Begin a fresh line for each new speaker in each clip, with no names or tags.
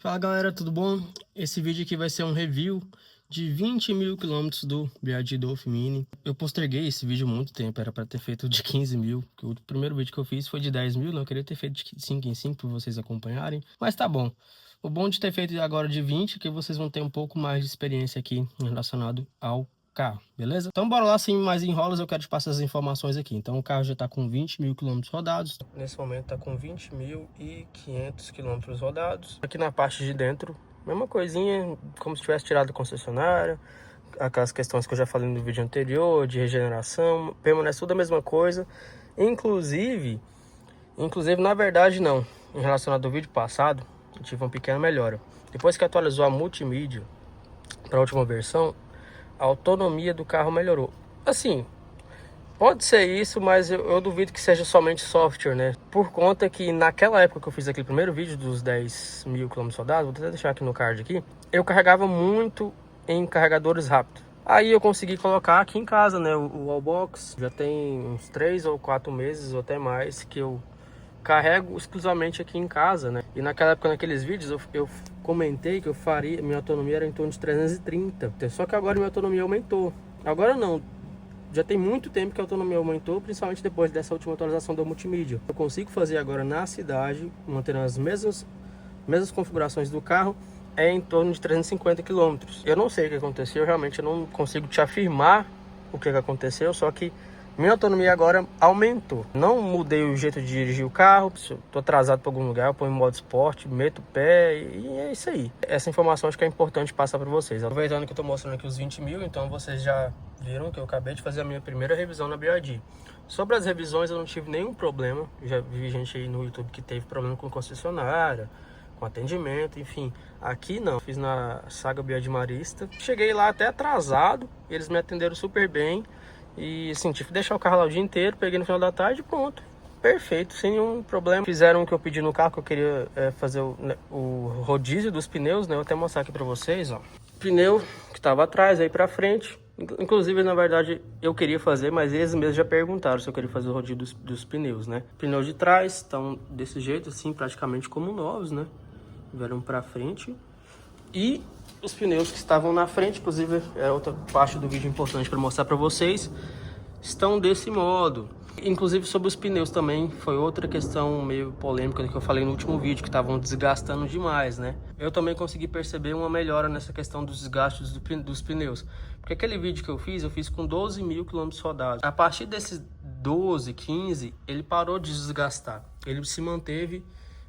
Fala galera, tudo bom? Esse vídeo aqui vai ser um review de 20 mil quilômetros do BYD Dolphin Mini. Eu posterguei esse vídeo há muito tempo, era para ter feito de 15 mil, que o primeiro vídeo que eu fiz foi de 10 mil, não, eu queria ter feito de 5 em 5 para vocês acompanharem, mas tá bom. O bom de ter feito agora de 20 é que vocês vão ter um pouco mais de experiência aqui relacionado ao carro, beleza? Então bora lá, sem mais enrolos, eu quero te passar as informações aqui. Então o carro já tá com 20 mil quilômetros rodados. Nesse momento tá com 20.500 quilômetros rodados. Aqui na parte de dentro, mesma coisinha, como se tivesse tirado da concessionária. Aquelas questões que eu já falei no vídeo anterior, de regeneração, permanece tudo a mesma coisa. Inclusive, na verdade não, em relação ao vídeo passado, eu tive uma pequena melhora. Depois que atualizou a multimídia para a última versão, a autonomia do carro melhorou. Assim, pode ser isso, mas eu duvido que seja somente software, né? Por conta que naquela época que eu fiz aquele primeiro vídeo dos 10 mil quilômetros rodados, vou tentar deixar aqui no card aqui, eu carregava muito em carregadores rápidos. Aí eu consegui colocar aqui em casa, né, o Wallbox. Já tem uns 3 ou 4 meses ou até mais que eu carrego exclusivamente aqui em casa, né? E naquela época, naqueles vídeos, eu comentei que minha autonomia era em torno de 330. Só que agora minha autonomia aumentou. Agora não, já tem muito tempo que a autonomia aumentou, principalmente depois dessa última atualização da multimídia. Eu consigo fazer agora na cidade, mantendo as mesmas configurações do carro, em torno de 350 km. Eu não sei o que aconteceu, realmente eu não consigo te afirmar o que aconteceu, só que minha autonomia agora aumentou. Não mudei o jeito de dirigir o carro. Se eu tô atrasado para algum lugar, eu ponho em modo esporte, meto o pé e é isso aí. Essa informação acho que é importante passar para vocês. Aproveitando que eu tô mostrando aqui os 20 mil, então vocês já viram que eu acabei de fazer a minha primeira revisão na BYD. Sobre as revisões eu não tive nenhum problema. Já vi gente aí no YouTube que teve problema com concessionária, com atendimento, enfim. Aqui não, fiz na Saga BYD Marista. Cheguei lá até atrasado, eles me atenderam super bem. E assim, tive que deixar o carro lá o dia inteiro, peguei no final da tarde e pronto. Perfeito, sem nenhum problema. Fizeram o que eu pedi no carro, que eu queria fazer o rodízio dos pneus, né? Vou até mostrar aqui pra vocês, ó. Pneu que tava atrás, aí pra frente. Inclusive, na verdade, eu queria fazer, mas eles mesmos já perguntaram se eu queria fazer o rodízio dos pneus, né? Pneus de trás estão desse jeito, assim, praticamente como novos, né? Vieram pra frente. E os pneus que estavam na frente, inclusive é outra parte do vídeo importante para mostrar para vocês, estão desse modo. Inclusive sobre os pneus também foi outra questão meio polêmica que eu falei no último vídeo, que estavam desgastando demais, né? Eu também consegui perceber uma melhora nessa questão dos desgastes dos pneus. Porque aquele vídeo que eu fiz com 12 mil quilômetros rodados. A partir desses 12, 15, ele parou de desgastar. Ele se manteve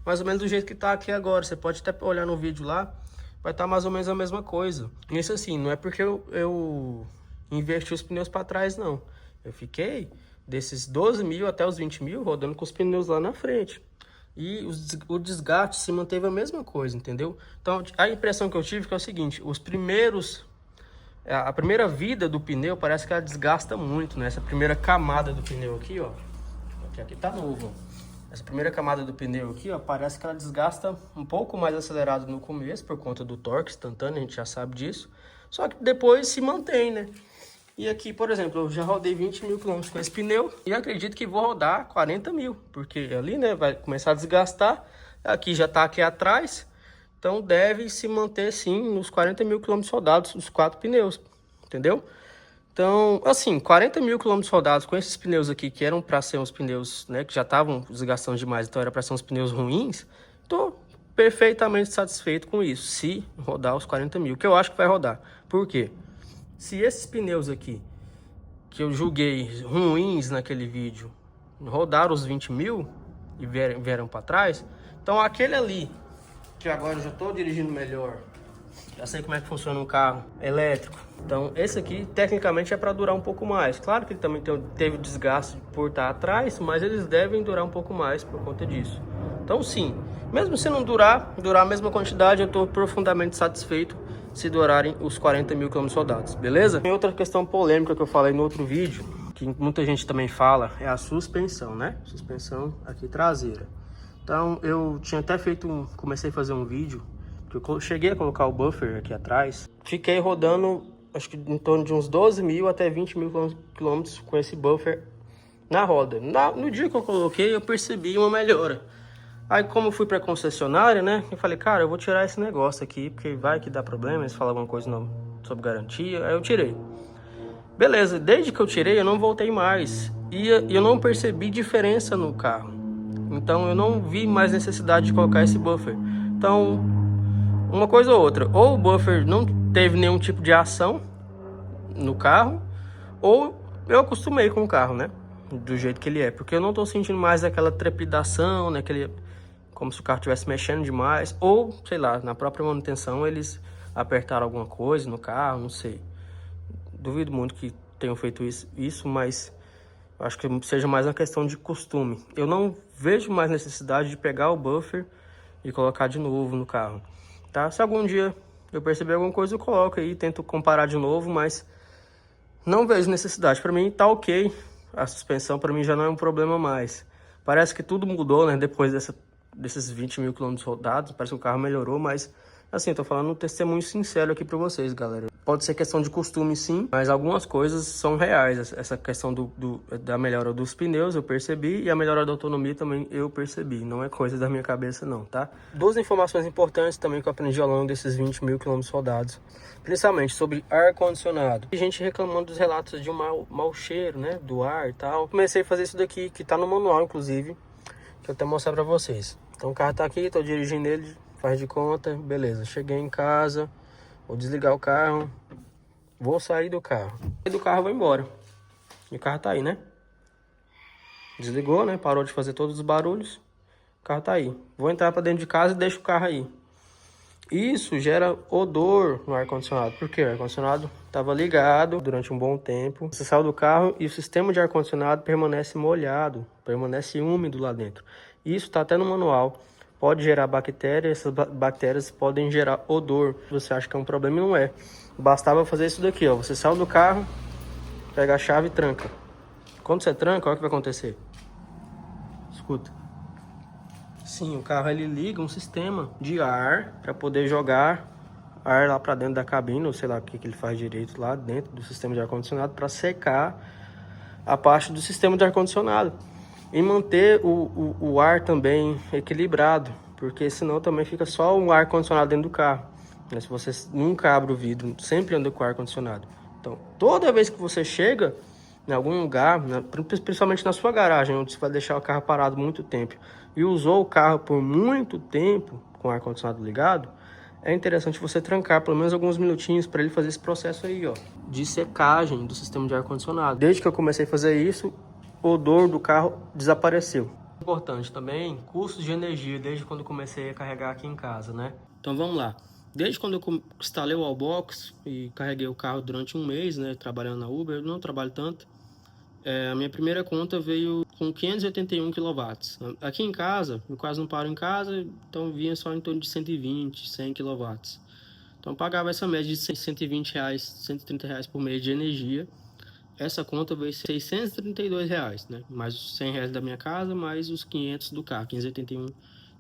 mais ou menos do jeito que está aqui agora. Você pode até olhar no vídeo lá, vai estar mais ou menos a mesma coisa. Isso assim, não é porque eu inverti os pneus para trás, não. Eu fiquei desses 12 mil até os 20 mil rodando com os pneus lá na frente. E o desgaste se manteve a mesma coisa, entendeu? Então, a impressão que eu tive é o seguinte, a primeira vida do pneu parece que ela desgasta muito, né? Essa primeira camada do pneu aqui, ó. Aqui tá novo, ó. Essa primeira camada do pneu aqui, ó, parece que ela desgasta um pouco mais acelerado no começo, por conta do torque instantâneo, a gente já sabe disso. Só que depois se mantém, né? E aqui, por exemplo, eu já rodei 20 mil quilômetros com esse pneu e acredito que vou rodar 40 mil, porque ali, né, vai começar a desgastar. Aqui já tá aqui atrás, então deve se manter, sim, nos 40 mil quilômetros rodados, os 4 pneus, entendeu? Então, assim, 40 mil quilômetros rodados com esses pneus aqui, que eram para ser uns pneus, né, que já estavam desgastando demais, então era para ser uns pneus ruins, tô perfeitamente satisfeito com isso, se rodar os 40 mil, que eu acho que vai rodar. Por quê? Se esses pneus aqui, que eu julguei ruins naquele vídeo, rodaram os 20 mil e vieram para trás, então aquele ali, que agora eu já tô dirigindo melhor, já sei como é que funciona um carro elétrico. Então esse aqui tecnicamente é para durar um pouco mais. Claro que ele também teve desgaste por estar atrás, mas eles devem durar um pouco mais por conta disso. Então sim, mesmo se não durar a mesma quantidade, eu estou profundamente satisfeito se durarem os 40 mil quilômetros rodados, beleza? Tem outra questão polêmica que eu falei no outro vídeo, que muita gente também fala, é a suspensão, né? Suspensão aqui traseira. Então eu tinha até comecei a fazer um vídeo, que eu cheguei a colocar o buffer aqui atrás, fiquei rodando, acho que em torno de uns 12 mil até 20 mil quilômetros com esse buffer na roda. No dia que eu coloquei, eu percebi uma melhora. Aí como eu fui pra concessionária, né, eu falei, cara, eu vou tirar esse negócio aqui, porque vai que dá problema, eles falam alguma coisa não, sobre garantia, aí eu tirei. Beleza, desde que eu tirei eu não voltei mais, e eu não percebi diferença no carro. Então eu não vi mais necessidade de colocar esse buffer. Então, uma coisa ou outra, ou o buffer não teve nenhum tipo de ação no carro, ou eu acostumei com o carro, né? Do jeito que ele é, porque eu não tô sentindo mais aquela trepidação, né? Como se o carro estivesse mexendo demais, ou, sei lá, na própria manutenção eles apertaram alguma coisa no carro, não sei. Duvido muito que tenham feito isso, mas acho que seja mais uma questão de costume. Eu não vejo mais necessidade de pegar o buffer e colocar de novo no carro, tá? Se algum dia eu perceber alguma coisa, eu coloco aí, tento comparar de novo, mas não vejo necessidade. Para mim tá ok, a suspensão para mim já não é um problema mais. Parece que tudo mudou, né, depois desses 20 mil quilômetros rodados, parece que o carro melhorou, mas assim, tô falando um testemunho sincero aqui para vocês, galera. Pode ser questão de costume, sim, mas algumas coisas são reais. Essa questão da melhora dos pneus eu percebi, e a melhora da autonomia também eu percebi. Não é coisa da minha cabeça não, tá? Duas informações importantes também que eu aprendi ao longo desses 20 mil quilômetros rodados, principalmente sobre ar-condicionado. E gente reclamando dos relatos de um mau cheiro, né, do ar e tal. Comecei a fazer isso daqui, que tá no manual, inclusive, que eu até mostrar pra vocês. Então o carro tá aqui, tô dirigindo ele, faz de conta, beleza. Cheguei em casa, vou desligar o carro, vou sair do carro. Sair do carro, vou embora. E o carro tá aí, né? Desligou, né? Parou de fazer todos os barulhos. O carro tá aí. Vou entrar pra dentro de casa e deixo o carro aí. Isso gera odor no ar-condicionado. Por quê? O ar-condicionado estava ligado durante um bom tempo. Você saiu do carro e o sistema de ar-condicionado permanece molhado, permanece úmido lá dentro. Isso está até no manual. Pode gerar bactérias, essas bactérias podem gerar odor. Você acha que é um problema e não é. Bastava fazer isso daqui, ó. Você saiu do carro, pega a chave e tranca. Quando você tranca, olha o que vai acontecer. Escuta. Sim, o carro ele liga um sistema de ar para poder jogar ar lá para dentro da cabine, ou sei lá o que ele faz direito lá dentro do sistema de ar-condicionado, para secar a parte do sistema de ar-condicionado e manter o ar também equilibrado, porque senão também fica só o ar-condicionado dentro do carro. Mas se você nunca abre o vidro, sempre anda com o ar-condicionado. Então, toda vez que você chega em algum lugar, principalmente na sua garagem, onde você vai deixar o carro parado muito tempo, e usou o carro por muito tempo com o ar-condicionado ligado, é interessante você trancar pelo menos alguns minutinhos para ele fazer esse processo aí, ó, de secagem do sistema de ar-condicionado. Desde que eu comecei a fazer isso, o odor do carro desapareceu. Importante também, custos de energia, desde quando eu comecei a carregar aqui em casa, né? Então vamos lá. Desde quando eu instalei o Wallbox e carreguei o carro durante um mês, né, trabalhando na Uber, eu não trabalho tanto. A minha primeira conta veio com 581 kW. Aqui em casa, eu quase não paro em casa, então vinha só em torno de 120, 100 kW. Então eu pagava essa média de 120 reais, 130 reais por mês de energia. Essa conta veio 632 reais, né? Mais os 100 reais da minha casa, mais os 500 do carro, 581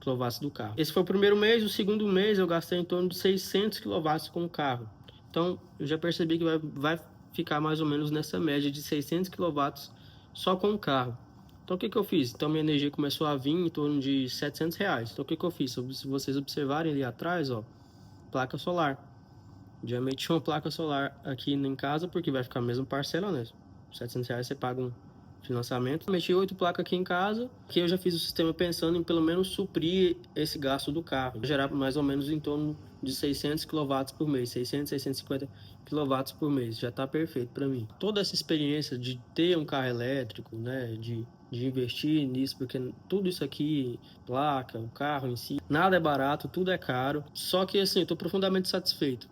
kW do carro. Esse foi o primeiro mês. O segundo mês eu gastei em torno de 600 kW com o carro. Então eu já percebi que vai ficar mais ou menos nessa média de 600 kW só com o carro. Então o que eu fiz? Então minha energia começou a vir em torno de 700 reais. Então o que eu fiz? Se vocês observarem ali atrás, ó, placa solar. Já meti uma placa solar aqui em casa, porque vai ficar a mesma parcela, né? 700 reais você paga um financiamento. Meti 8 placas aqui em casa, que eu já fiz o sistema pensando em pelo menos suprir esse gasto do carro. Gerar mais ou menos em torno de 600 kW por mês, 600, 650 kW por mês. Já tá perfeito para mim. Toda essa experiência de ter um carro elétrico, né, de investir nisso, porque tudo isso aqui, placa, o carro em si, nada é barato, tudo é caro. Só que assim, eu tô profundamente satisfeito.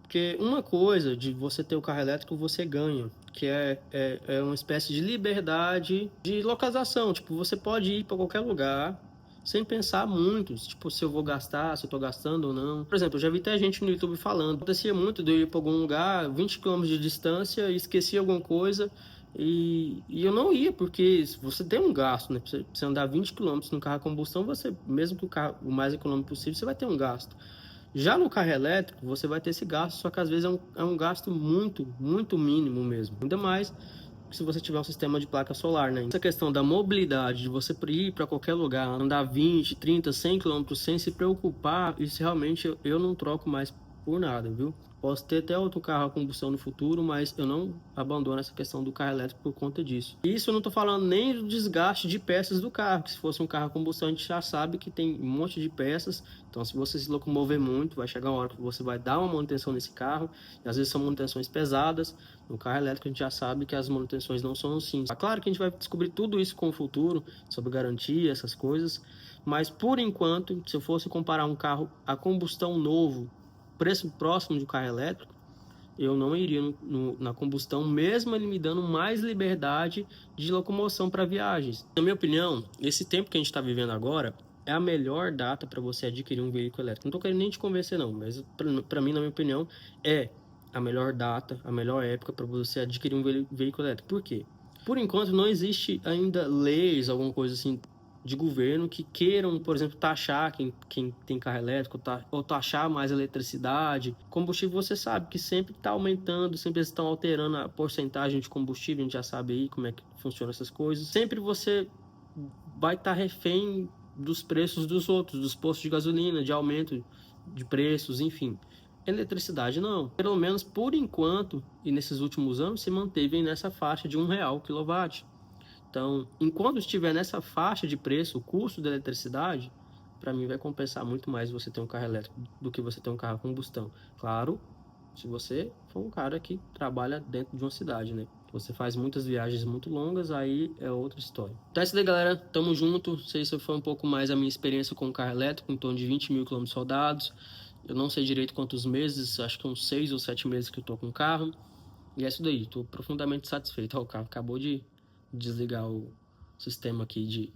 Porque uma coisa de você ter o carro elétrico, você ganha, que é uma espécie de liberdade de localização. Tipo, você pode ir para qualquer lugar sem pensar muito, tipo, se eu vou gastar, se eu tô gastando ou não. Por exemplo, eu já vi até gente no YouTube falando, acontecia muito de eu ir para algum lugar, 20 km de distância, e esquecia alguma coisa, e eu não ia, porque você tem um gasto, né? Pra você andar 20 km no carro a combustão, você, mesmo que o carro o mais econômico possível, você vai ter um gasto. Já no carro elétrico, você vai ter esse gasto, só que às vezes é um gasto muito, muito mínimo mesmo. Ainda mais se você tiver um sistema de placa solar, né? Essa questão da mobilidade, de você ir para qualquer lugar, andar 20, 30, 100 km sem se preocupar, isso realmente eu não troco mais por nada, viu? Posso ter até outro carro a combustão no futuro, mas eu não abandono essa questão do carro elétrico por conta disso. Isso eu não estou falando nem do desgaste de peças do carro, que se fosse um carro a combustão a gente já sabe que tem um monte de peças, então se você se locomover muito, vai chegar uma hora que você vai dar uma manutenção nesse carro, e às vezes são manutenções pesadas. No carro elétrico a gente já sabe que as manutenções não são assim. Claro que a gente vai descobrir tudo isso com o futuro, sobre garantia, essas coisas, mas por enquanto, se eu fosse comparar um carro a combustão novo, preço próximo de um carro elétrico, eu não iria na combustão, mesmo ele me dando mais liberdade de locomoção para viagens. Na minha opinião, esse tempo que a gente está vivendo agora é a melhor data para você adquirir um veículo elétrico. Não estou querendo nem te convencer não, mas para mim, na minha opinião, é a melhor data, a melhor época para você adquirir um veículo elétrico. Por quê? Por enquanto não existe ainda leis, alguma coisa assim, de governo que queiram, por exemplo, taxar quem tem carro elétrico, ou taxar mais eletricidade. Combustível, você sabe que sempre está aumentando, sempre eles estão alterando a porcentagem de combustível, a gente já sabe aí como é que funciona essas coisas. Sempre você vai estar refém dos preços dos outros, dos postos de gasolina, de aumento de preços, enfim. Eletricidade não. Pelo menos por enquanto, e nesses últimos anos, se manteve nessa faixa de R$ 1 o quilowatt. Então, enquanto estiver nessa faixa de preço, o custo da eletricidade, para mim vai compensar muito mais você ter um carro elétrico do que você ter um carro a combustão. Claro, se você for um cara que trabalha dentro de uma cidade, né? Você faz muitas viagens muito longas, aí é outra história. Então é isso aí, galera. Tamo junto. Não sei se foi um pouco mais a minha experiência com o carro elétrico, em torno de 20 mil quilômetros rodados. Eu não sei direito quantos meses, acho que uns 6 ou 7 meses que eu tô com o carro. E é isso daí, tô profundamente satisfeito. Ó, o carro acabou de desligar o sistema aqui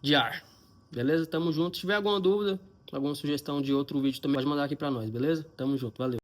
de ar. Beleza? Tamo junto. Se tiver alguma dúvida, alguma sugestão de outro vídeo também, pode mandar aqui pra nós, beleza? Tamo junto, valeu.